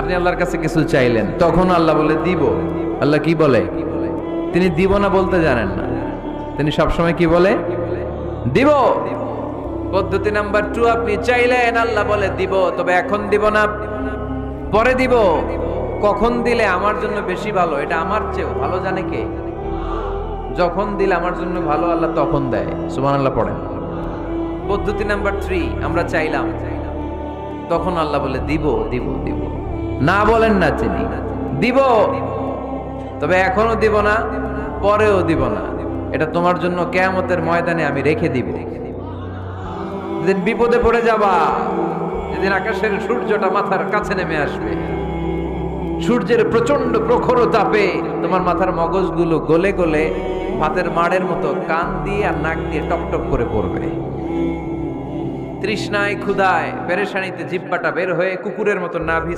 আপনি আল্লাহর কাছে কিছু চাইলেন, তখন আল্লাহ বলে দিব। আল্লাহ কি বলে? তিনি দিব না বলতে জানেন না, তিনি সবসময় কি বলে? দিব। পদ্ধতি নাম্বার 2, আপনি চাইলেন, আল্লাহ বলে দিব, তবে এখন দিব না, পরে দিব। কখন দিলে আমার জন্য বেশি ভালো, এটা আমার চেয়েও ভালো জানে কে? যখন দিলে আমার জন্য ভালো, আল্লাহ তখন দেয়। সুবহানাল্লাহ পড়েন। পদ্ধতি নাম্বার 3, আমরা চাইলাম, তখন আল্লাহ বলে দিব দিব দিব। না বলেন না তিনি, দিব, তবে এখনো দিব না, পরেও দিব না। এটা তোমার জন্য কিয়ামতের ময়দানে আমি রেখে দিব। যেদিন বিপদে পড়ে যাবা, যেদিন আকাশের সূর্যটা মাথার কাছে নেমে আসবে, সূর্যের প্রচন্ড প্রখর তাপে তোমার মাথার মগজগুলো গলে গলে ভাতের মাড়ের মতো কান দিয়ে আর নাক দিয়ে টকটক করে পড়বে। তৃষ্ণায় ক্ষুধায় পেরেশানিতে জিহ্বাটা বের হয়ে কুকুরের মতো নাভি